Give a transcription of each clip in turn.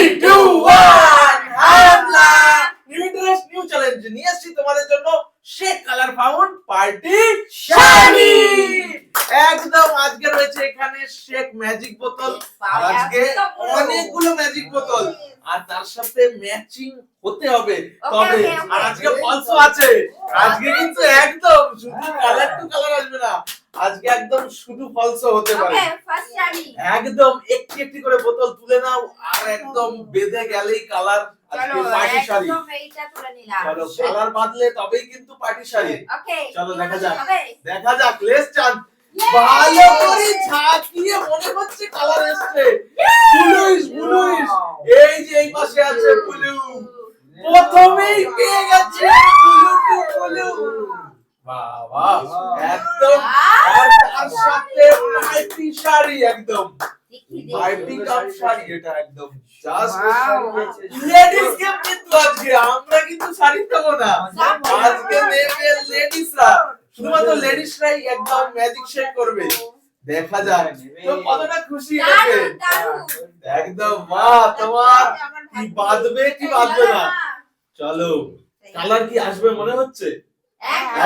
2 1 হামলা new interest new challenge নিয়ে আসছি তোমাদের জন্য shake colour found party shiny একদম আজকে রয়েছে এখানে শেক ম্যাজিক বোতল আজকে অনেকগুলো ম্যাজিক বোতল আর তার সাথে ম্যাচিং হতে হবে তবে আর আজকে ফলসও আছে আজকে কিন্তু একদম শুধু কালার টু কালার আসবে না আজকে একদম শুধু ফলসও হতে পারে একদম একটি একটি করে বোতল তুলে নাও আর একদম বেঁধে গেলেই কালার আজকে পার্টি শাড়ি চলো কালার বাদলে তবেই কিন্তু পার্টি শাড়ি চলো দেখা যাক লেটস চান ভালো করে ঝাঁকিয়ে মনে হচ্ছে কালার এসছে ব্লুইশ এই যে এই পাশে আছে ব্লু প্রথমেই পেয়ে গেছে ব্লু বাবা একদম আর তার সাথে পার্টি শাড়ি একদম পার্টি কাপ শাড়ি এটা একদম জাস্ট লেডিস গেম কিন্তু আজকে আমরা কিন্তু শাড়ি দেব না আজকে নেবে লেডিসরা শুধুমাত্র লেডিসরাই একদম ম্যাজিক শেক করবে দেখা যাক তো কতটা খুশি হবে একদম মা তোমার কি বাঁধবে কি বাঁধবে না চলো কালার কি আসবে মনে হচ্ছে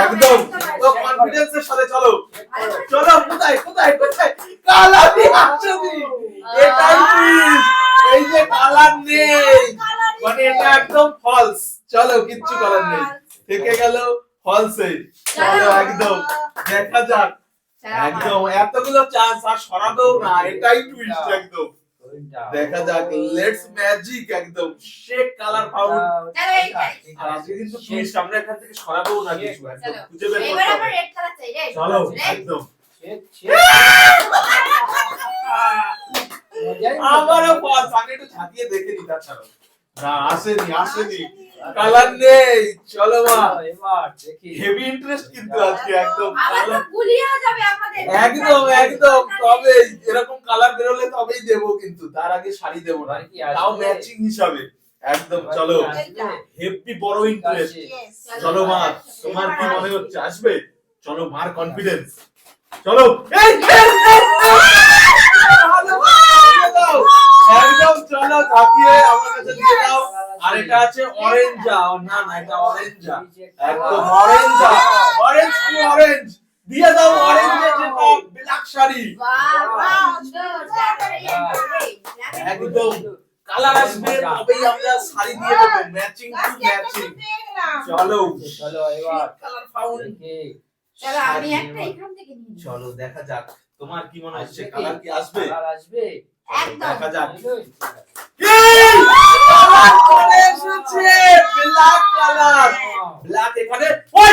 একদম তো কনফিডেন্সের সাথে চলো কোথায় কালার আসছে এটাই এই যে কালার নেই মানে এটা একদম ফলস চলো কিচ্ছু কালার নেই থেকে গেল ফলসে চলো একদম দেখা যাক একদম এতগুলো চান্স আর সরাবেও না এটাই টুইস্ট একদম দেখা যাক লেটস ম্যাজিক একদম শেক কালার ফাউন্ড আর আজকে কিন্তু টুইস্ট আমরা এখান থেকে সরাবেও না কিছু একদম খুঁজে বের করতে হবে রেড কালার চাই রে চলো একদম আমারও পাস আগে একটু ঝাঁকিয়ে দেখে নিতা ছাড়ো না আসেনি কালার নেই চলো মা এবার দেখি হেভি ইন্টারেস্ট কিন্তু আজকে একদম আবার গুলিয়ে যাবে আমাদের একদম তবে এরকম কালার বেরোলে তবেই দেব কিন্তু তার আগে শাড়ি দেব না তাও ম্যাচিং হিসাবে একদম চলো হেভি বড় ইন্টারেস্ট চলো মা তোমার কি মনে হচ্ছে আসবে চলো মার কনফিডেন্স চলো একদম চলো ঝাঁকিয়ে আমার কাছে দিয়ে দাও আর এটা আছে অরেঞ্জা না এটা অরেঞ্জা একদম অরেঞ্জ দিয়ে দাও অরেঞ্জে যেটা ব্ল্যাক শাড়ি একদম কালার আসবে তবেই আমরা শাড়ি দিয়ে দেব ম্যাচিং টু ম্যাচিং চলো এবার কালার ফাউন্ড চলো আমি একটা এখান থেকে নিই চলো দেখা যাক তোমার কি মনে হচ্ছে কালার কি আসবে একদম দেখা যাক ব্ল্যাক কালার ব্ল্যাক এখানে ওই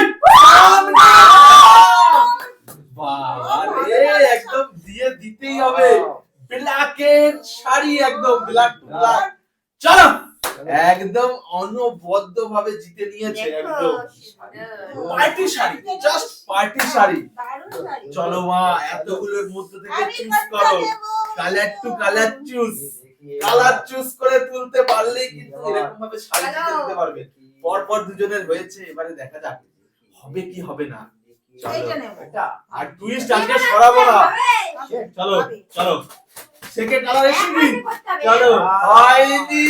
বাবা রে একদম দিয়ে দিতেই হবে ব্ল্যাকের শাড়ি একদম ব্ল্যাক চলো একদম অনবদ্যভাবে জিতে নিয়েছে একদম party sari just party sari চলো মা এতগুলোর মধ্যে থেকে চুজ করো কালার টু কালার চুজ করে তুলতে পারলেই কিন্তু এরকম ভাবে শাড়ি দিতে পারবে পরপর দুজনের হয়েছে এবারে দেখা যাক হবে কি হবে না আর টুইস্ট আজকে সরাবো না চলো সেকেন্ড কালার এসেছি চলো হয়নি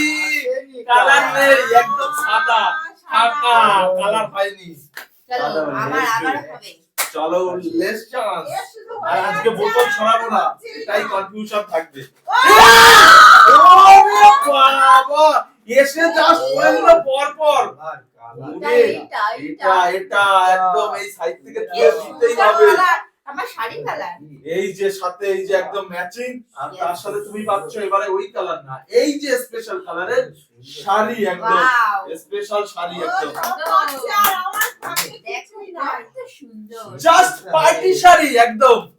কালার নেই একদম সাদা ফাঁকা কালার হয়নি চলো আবার হবে চলো লেস চান্স আর আজকে বোতল ছড়াবো না এটাই কনফিউশন থাকবে ওরে বাবা এসে জাস্ট করে দিল পর এটা একদম এই সাইড থেকে তুলে দিতেই হবে আমার শাড়ি কালার এই যে সাথে এই যে একদম ম্যাচিং আর তার সাথে তুমি পাচ্ছ এবারে ওই কালার না এই যে স্পেশাল কালারের শাড়ি একদম স্পেশাল শাড়ি একদম জাস্ট পার্টি শাড়ি একদম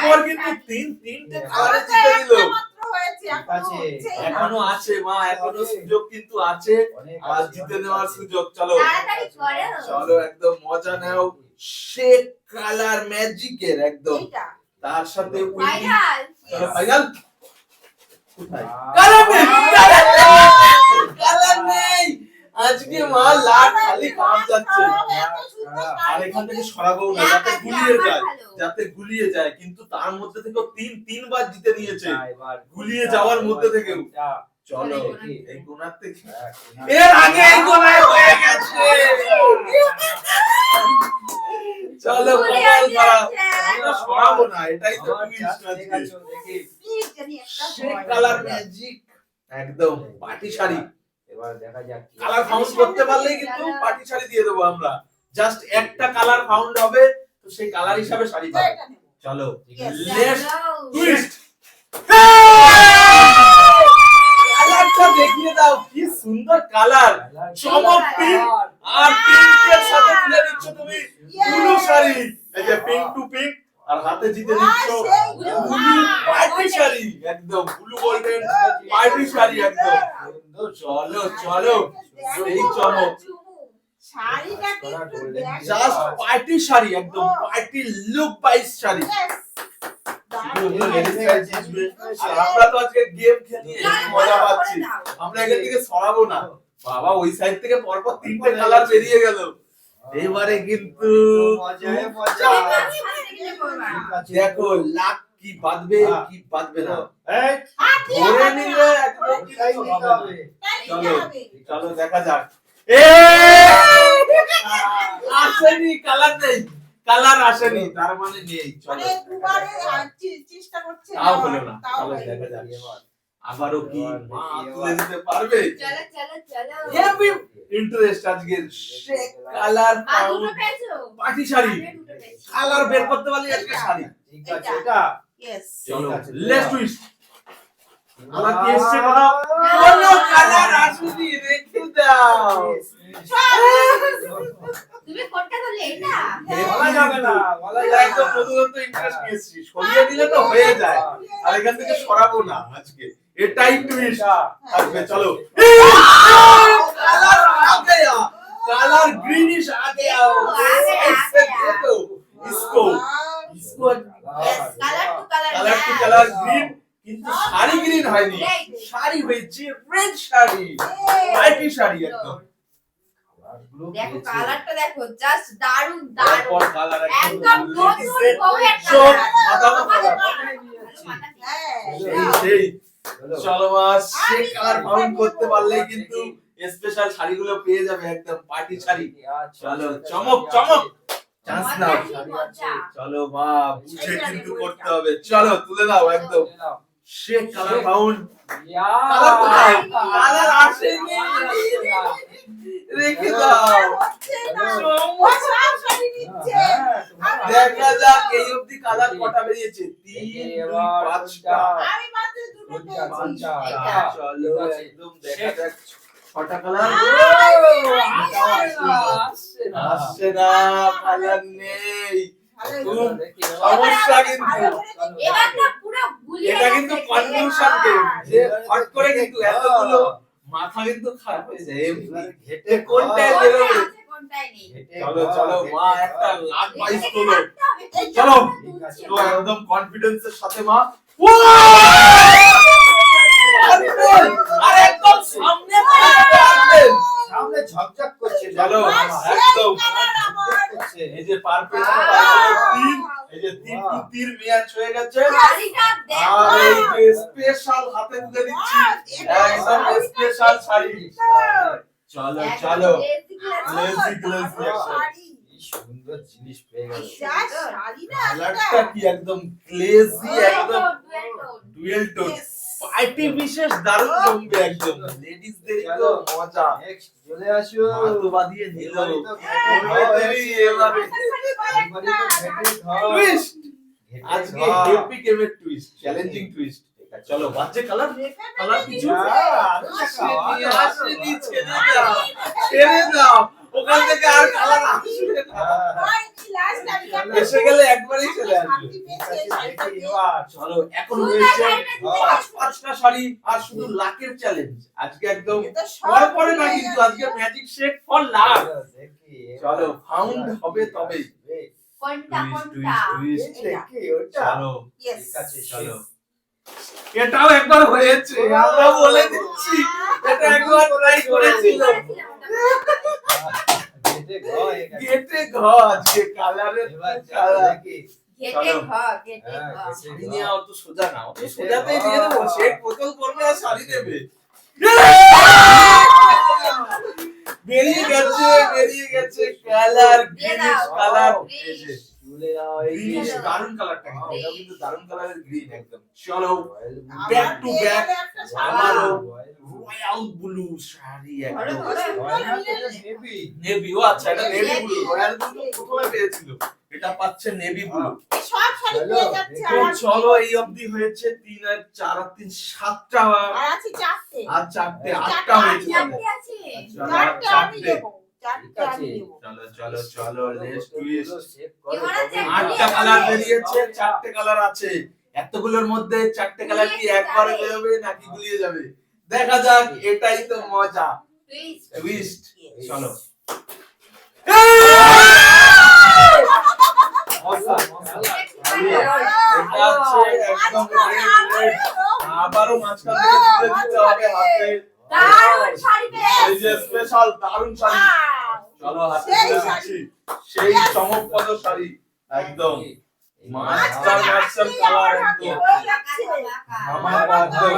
পর কিন্তু তিনটে কালারে জিতে দিল এখনো আছে মা এখনো সুযোগ কিন্তু আছে আর জিতে নেওয়ার সুযোগ চলো একদম মজা নাও শেক কালার ম্যাজিকের একদম তার সাথে ফাইনাল কালার নেই আজকে মা লাট খালি কাম যাচ্ছে আর এখান থেকে সরাবো না যাতে গুলিয়ে যায় কিন্তু তার মধ্যে থেকে তিনবার জিতে নিয়েছে গুলিয়ে যাওয়ার মধ্যে থেকেও চলো দেখি। এই কোণার থেকে এর আগে এই কোণায় হয়ে গেছে। চলো ভুলে কপাল খারাপ। গেছে। আমরা সরাবো না, এটাই তো টুইস্ট আজকে। Please, জানি একটা সেই হয়। কালার ম্যাজিক একদম পাটি শাড়ি। এবার দেখা যাক কি কালার ফাউন্ড করতে পারলেই কিন্তু পাটি শাড়ি দিয়ে দেবো আমরা। জাস্ট একটা কালার ফাউন্ড হবে, তো সেই কালার হিসাবে শাড়ি পাবে। এটা নেবো। চলো Yes. লেটস চলো। টুইস্ট। কালারটা দেখিয়ে দাও, কি সুন্দর কালার। চমক পিঙ্ক আর পিঙ্কের সাথে তুলে দিচ্ছ তুমি ব্লু শাড়ি। এই যে পিঙ্ক টু পিঙ্ক, আর হাতে জিতে দিচ্ছ ব্লু পার্টি শাড়ি, একদম ব্লু গোল্ডেন পার্টি শাড়ি একদম। চলো চলো সেই চমক। শাড়িটা কিন্তু দেখ। জাস্ট পার্টি শাড়ি, একদম পার্টি লুক বাইস শাড়ি। Yes. দারুণ। আর আমরা তো আজকে গেম খেলি, না, মজা করে পাচ্ছি। দাও। আমরা এখান থেকে সরাবো না। বাবা ওই সাইড থেকে পরপর তিনটে কালার বেরিয়ে গেল। এবারে কিন্তু মজায় মজা দেখো লাখ কি বাঁধবে কি বাঁধবে না। এই হাত দিয়ে ধরে হবে নিলে না। একদম তাই কিছু নিতে হবে হবে। তাই নিতে চলো হবে। চলো দেখা যাক। আসেনি, কালার নেই, কালার আসেনি, তার মানে নেই। মানে চলো দুবারে চেষ্টা করছে তাও হলো না। তাও চলো হয়নি। দেখা যাক আবারও কি এবার মা দেখি, তুলে এবার। দিতে পারবে। চলো চলো চলো হেভি ইন্টারেস্ট আজকের শেক কালার মা দুটো পেয়েছো পার্টি শাড়ি। আমি দুটো পেয়েছি। কালার বের করতে পারলে আজকে শাড়ি। ঠিক আছে এটা Yes. চলো ঠিক আছে, লেটস দাও। টুইস্ট। আমার কি এসছে কোথাও? কোনো কালার আসেনি, রেখে দাও। তুমি কোনটা করলে এটা বলা যাবে না, বলা এটা যাবে একদম না। নতুনত্ব ইন্টারেস্ট নিয়েছি। সরিয়ে দিলে তো হয়ে যায়। আর এখান থেকে সরাবো না আজকে। এটাই টুইস্ট আসবে। চলো কালার आ गया, কালার গ্রিনিশ आ गया। देखो इसको इसको Yes, color to color colour to match. Colour green, কিন্তু শাড়ি গ্রিন হয়নি, শাড়ি হয়েছে রেড শাড়ি, পার্টি শাড়ি একদম। দেখো কালারটা দেখো জাস্ট দারুন দারুন তারপর কালার একদম নতুন বউয়ের সব কালার সাদা কালার। হ্যাঁ। সেই চলো। চলো মাস সে কালার ফাউন্ড করতে পারলেই কিন্তু স্পেশাল শাড়িগুলো পেয়ে যাবে, একদম পার্টি শাড়ি। চলো চমক চমক, চান্স নাও। চলো মা বুঝে কিন্তু করতে হবে। চলো তুলে দাও একদম সে কালার ফাউন্ড। কালার কোথায়? কালার আসেনি, রেখে দাও। হচ্ছে না। চমক। ও সব শাড়ি নিচ্ছে। দেখা যাক এই অবধি কালার কটা বেরিয়েছে। 3 2 5টা। আমি মাত্র দুটো দুটো, পেয়েছি। পাঁচটা। চলো একদম দেখা যাক ছটা কালার। আসছে না, কালার নেই। ভালোই হলো। সমস্যা কিন্তু এবার না পুরো গুলিয়ে এটা কিন্তু কনফিউশন গেম, যে হট করে কিন্তু এতগুলো মাথা কিন্তু খারাপ হয়ে যায়। ঘেটে কোনটায় খাওয়া। বেরোবে? কোনটাই নেই চলো চলো মা একটা লাখ বাইশ তোলো। এই চলো তুলছি। তো একদম কনফিডেন্সের সাথে মা। আর একদম সামনে পারবেন। সামনে ঝকঝক করছে চলো আর সেই একদম কালার আমার। করছে। এই যে পারফেক্ট তিন, এই যে তিন টু তিন ম্যাচ হয়ে গেছে। শাড়িটা দেখো আর এই যে স্পেশাল হাতে তুলে দিচ্ছি একদম স্পেশাল শাড়ি। চলো চলো লেজি গ্লেজি একদম। শাড়ি। কি সুন্দর জিনিস পেয়ে গেল। যা শাড়ি না কালারটা কি একদম গ্লেজি, একদম ডুয়েল টোন। Yes. পার্টি বিশেষ দারুণ জমবে একদম। লেডিসদের তো মজা। নেক্সট চলে আসো। মাথা বাঁধিয়ে নিল। এবারে তো ঘেটে এবারে এবারে তো ঘেটে খাও। টুইস্ট। ঘেটে আজকে খাও। হেপি গেমের টুইস্ট, চ্যালেঞ্জিং টুইস্ট। চলো বাজে কালার, কালার কিছু আসেনি, আসেনি, ছেড়ে দাও, ছেড়ে দাও। ওখান থেকে আর কালার আসবে না। এসে গেলে একবারই চলে আসবে। চলো এখন হয়েছে পাঁচটা শাড়ি আর শুধু লাকের চ্যালেঞ্জ। আজকে একদম পরে পরে না, কিন্তু আজকে ম্যাজিক শেক ফর লাক। চলো ফাউন্ড হবে তবেই। কোনটা কোনটা চলো চলো এটাও একবার হয়েছে, আমরা বলে দিচ্ছি এটা একবার ট্রাই করেছিলাম। গেটে ঘর যে কালারের কালার। ঘেটে ঘর ঘেটে ঘর শাড়ি নিয়ে অত সোজা না, অত সোজাতেই দিয়ে দেবো। শেক বোতল করবে আর শাড়ি নেবে। বেরিয়ে গেছে কালার দিয়ে গ্রিনিশ দাও। Colour Greenish। ঝুলে দাও এই যে গ্রিনিশ দাও। দারুন কালারটা কিন্তু এটা কিন্তু দারুন কালারের গ্রিন একদম চলো রয়্যাল Back to আবার back। পেয়ে গেলে একটা শাড়ি। আবারও রয়্যাল রয়্যাল ব্লু শাড়ি ধরো, একদম ধরো। রয়্যাল এটা নেভি নেভি ও আচ্ছা এটা নেভি ব্লু রয়্যাল ব্লু প্রথমে পেয়েছিল এটা পাচ্ছে নেভি ব্লু এই সব শাড়ি চলো, পেয়ে যাচ্ছে তো আর চলো এই অবধি হয়েছে 3 আর 4 আর 3 7টা আর আছে চারটে। আর 4টে চারটে 8টা হয়েছে চারটে আছে। চলো, চারটে আমি 4টে। দেবো। চারটে আমি দেবো। চলো লেটস টুইস্ট এবার আছে আটটা কালার বেরিয়েছে 4টে কালার আছে এতগুলোর মধ্যে 4টে কালার কি একবারে বেরোবে নাকি গুলিয়ে যাবে দেখা যাক এটাই তো মজা Twist। Twist Yes. চলো এটা আছে একদম রেড আবারও মাঝখান থেকে তুলে দিতে হবে হাতে দারুণ শাড়ি এই যে পেয়েছি। স্পেশাল দারুণ শাড়ি Wow! চলো হাতে সেই তুলে শাড়ি। দিচ্ছি সেই চমকপ্রদ শাড়ি একদম মাস্টার মার্শাল কালার একদম ধামাকা একদম।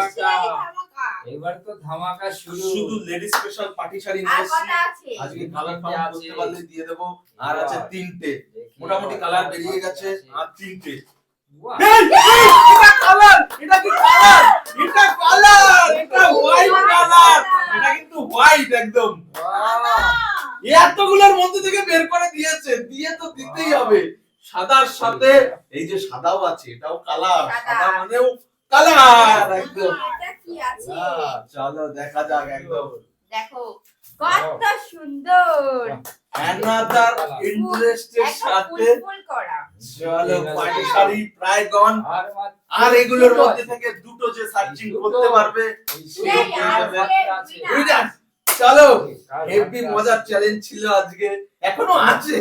এবার তো ধামাকা শুরু শুধু লেডি স্পেশাল পার্টি শাড়ি আর নিয়ে এসেছি কটা আছে? আজকে কালার ফাউন্ড করতে পারলে দিয়ে দেবো আর আছে 3টে মোটামুটি কালার বেরিয়ে গেছে আর 3টে বাহ, এটা কালার এটা কি কালার এটা কালার এটা হোয়াইট কালার এটা কিন্তু হোয়াইট একদম বাহ, এতগুলোর মধ্যে থেকে বের করে দিয়েছে দিয়ে তো দিতেই হবে সাদার সাথে এই যে সাদাও আছে এটাও কালার সাদা। সাদা মানেও কালার একদম এটা কি আছে? চলো দেখা যাক একদম দেখো কত সুন্দর। অ্যানাদার ইন্টারেস্টের একদম সাথে ফুল করা। চলো পাটি শাড়ি প্রায় গন আর মাত্র আর এগুলোর মধ্যে থেকে দুটো যে সার্চিং করতে পারবে এই সেই পেয়ে যাবে। আজকের winner। উইনার চলো কার হেভি হাতে মজার আছে? চ্যালেঞ্জ ছিল আজকে এখনো আছে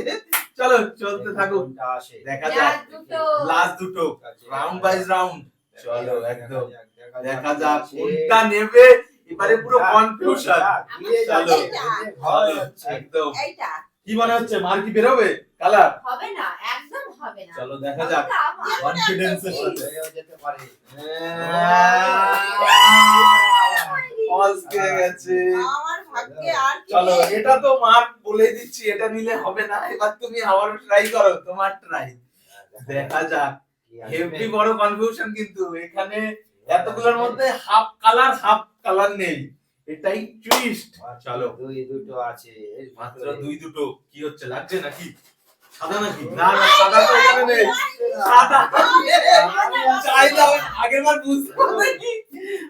চলো চলতে থাকুক কোনটা আসে? দেখা যাক লাস্ট দুটো। লাস্ট দুটো রাউন্ড বাই রাউন্ড চলো একদম দেখা যাক আছে। কোনটা নেবে এবারে পুরো কনফিউশন দিয়ে চলো। যাচ্ছে, এতে ভয় হচ্ছে। একদম এইটা। কি মনে হচ্ছে মার কি বেরোবে কালার হবে না, একদম হবে না। চলো দেখা যাক ওটা আমার। কনফিডেন্সের সাথে হয়েও যেতে পারে। ফলস কে গেছে আমার ভাগ্যে আর কি চলো নেই। এটা তো মার বলে দিচ্ছি এটা নিলে হবে না এবার তুমি আবার ট্রাই করো তোমার ট্রাই দেখা যাক কি আসবে? হেভি বড় কনফিউশন কিন্তু এখানে এতগুলোর মধ্যে হাফ কালার নেই এটাই টুইস্ট চলো দুই দুটো আছে এর মাত্র ভিতরে। দুই দুটো কি হচ্ছে লাগছে নাকি সাদা নাকি না না সাদা তো এখানে নেই সাদা চাইলে আগের বার বুঝতে পারিনি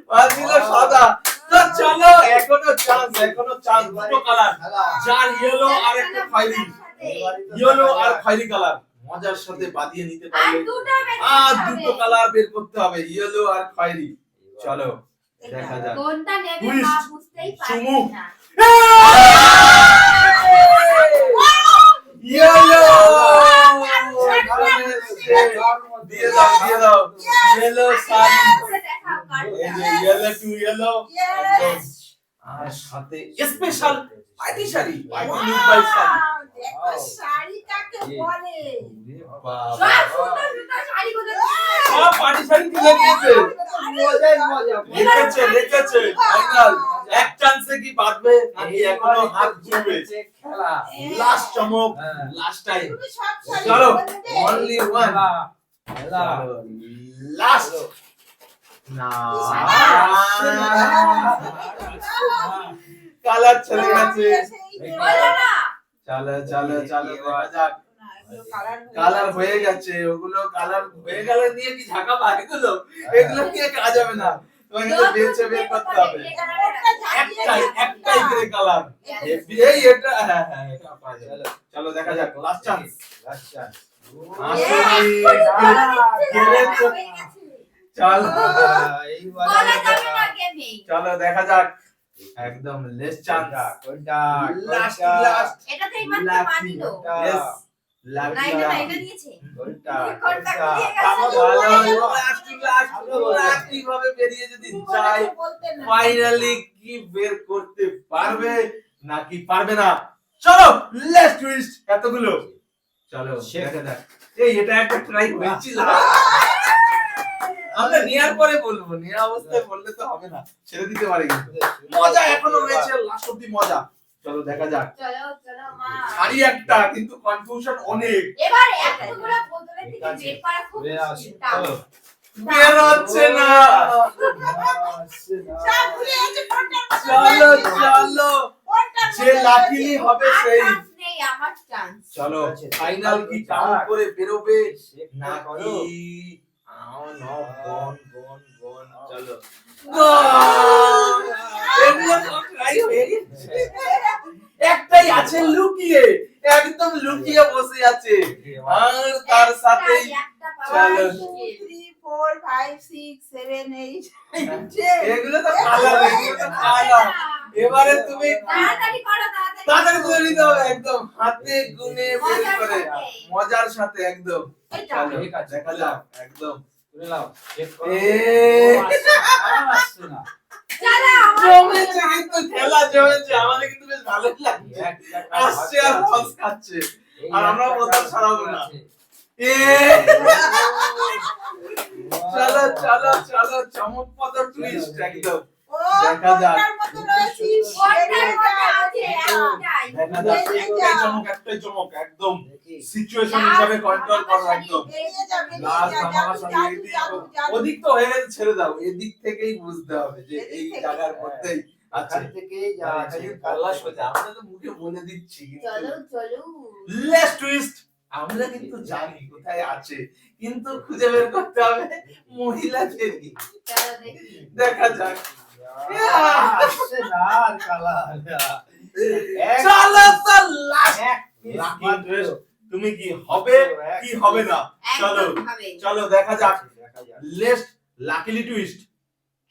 বাজিল সাদা তো চলো এখনো চান্স দুটো কালার খেলা। যার ইয়েলো আর একটা খয়েরি ইয়েলো আর খয়েরি কালার মজার সাথে বাদিয়ে নিতে আর পারলে দুটো বের আর করতে দুটো হবে। কালার বের করতে হবে ইয়েলো আর খয়েরি চলো দেখা যাক কোনটা নেবে Twist. মা বুঝতেই চুমু। পারছি না। ইয়েলো দিয়ে দাও ইয়েলো শাড়ি করে দেখাও এই কার্ডটা। যে ইয়েলো টু ইয়েলো Yes! আর সাথে special party sari party Wow! Look by sari দেখো শাড়িটাকে বলে। সব সুন্দর সুন্দর শাড়িগুলো দিয়েছে। সব পার্টি শাড়ি তুলে নিয়েছে মজাই মজা। রেখেছে ফাইনাল এক চান্সে কি বাঁধবে নাকি এখনো হাত ঘুরবে চলছে খেলা। লাস্ট চমক হ্যাঁ। লাস্ট টাইম তুমি সব শাড়ি চলো বলে দেবে। অনলি ওয়ান খেলা। খেলা। লাস্ট না কালার চলে গেছে বলো না। চলো দেখা যাক না, এগুলো colour কালার হয়ে গেছে ওগুলো কালার হয়ে গেলে নিয়ে কি ঝাঁকাবা এগুলো নিয়ে কাজ হবে না তোমাকে তো বেছে বের করতে হবে একটাই করে কালার এই এটা হ্যাঁ এটা পাওয়া যাবে। চলো দেখা যাক লাস্ট চান্স Last chance. চলো এইবার বলা যাবে না গেমেই। চলো দেখা যাক একদম লেস চান্স কোনটা? লাস্ট কোনটা? লাস্ট এটাতেই মাত্র Lucky. মানিলো। ইয়েস না লাকি এটা না এটা দিয়েছে। কোনটা? কোনটা কোনটা? দিয়ে গেছে? লাস্ট ভাবে বেরিয়ে যদি যায় ফাইনালি কি বের করতে পারবে নাকি পারবে না চলো লেটস টুইস্ট এতগুলো চলো দেখা যাক এই এটা একটা ট্রাই হয়েছিল আমরা নেয়ার পরে বলবো নেয়া অবস্থায় বললে তো হবে না ছেড়ে দিতে পারে কিন্তু মজা এখনো রয়েছে, লাস্ট অব্দি মজা। চলো দেখা যাক। চলো চলো মা। শাড়ি একটা, কিন্তু কনফিউশন অনেক। এবার এতগুলো বোতলে থেকে বের করা খুব টাফ। বের হচ্ছে না। আসছে না। সব ভুলে গেছে কোনটার মধ্যে চলো রয়েছে। চলো, কোনটার যে মধ্যে লাকিলি রয়েছে। হবে আর সেই। চান্স নেই, আমার চান্স। চলো ফাইনাল কি কাউন্ট করে বেরোবে না নাকি? করো। আও নো গন গন গন। চলো এগুলো সব ট্রাই হয়ে গেছে। একটাই আছে লুকিয়ে, একদম লুকিয়ে বসে আছে, আর তার সাথে একটা চলো। 1 2 3 4 5 6 7 8 9 10 এগুলো তো কালার, এগুলো তো কালার। এবারে তুমি তাড়াতাড়ি করো, তাড়াতাড়ি করে নিতে হবে, একদম হাতে গুনে বের মজার করে, সাথে। মজার সাথে একদম। এইটা। চলো ঠিক আছে, দেখা যাক একদম। তুলে নাও, চেক করো। এ আসছে না। চলো, আমার জমেছে, কিন্তু খেলা জমেছে, আমাদের কিন্তু বেশ ভালো লাগছে। একটা আসছে আর ফলস খাচ্ছে, আর আমরা বোতল ছাড়াবো না। এ চলো চলো চলো, চমকপ্রদ টুইস্ট একদম। ও দেখা যাক। কোনটার মধ্যে রয়েছে কোনটার মধ্যে আছে একটাই। দেখা যাক, একটাই চমক, একটাই চমক, একদম সিচুয়েশন হিসাবে কন্ট্রোল করো একদম। বেরিয়ে যাবে লাস্ট ধামাকা শাড়ি এদিক, ওদিক তো হয়ে গেছে, ছেড়ে দাও, এদিক থেকেই বুঝতে হবে যে এদিক এই থেকে। জায়গার মধ্যেই আছে। এখান থেকেই যা আছে, পাল্লা সোজা, আমরা তো মুখে বলে দিচ্ছি, চলো চলো। লাস্ট টুইস্ট আমরা কিন্তু জানি কোথায় আছে, কিন্তু খুঁজে বের করতে হবে মহিলাদেরই। চলো দেখি। দেখা যাক। আসছে না আর কালার। চলো তো লাস্ট এক piece লাকি মাত্র। টুইস্ট, তুমি কি হবে কি হবে না, চলো একদম হবে। চলো দেখা যাক। দেখা যাক। লেস্ট লাকিলি টুইস্ট,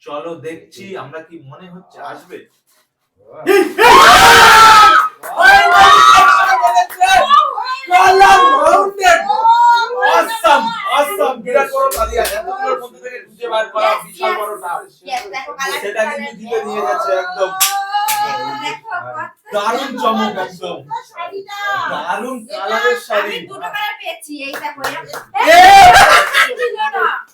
চলো দেখছি আমরা কি মনে হচ্ছে আসবে। কালার মাউন্টেন, অসাম অসাম, বিরাট বড় তালি আছে, এতগুলোর মধ্যে থেকে খুঁজে বার করা Yes, বিশাল yes. বড় টাস্ক। Yes, দেখো কালার। সেটা কিন্তু জিতে নিয়ে গেছে একদম। দেখো কত দারুণ চমক একদম, শাড়িটা দারুণ কালারের শাড়ি। আমি দুটো কালার পেয়েছি, এই দেখো এরকম। এ! ছিল না।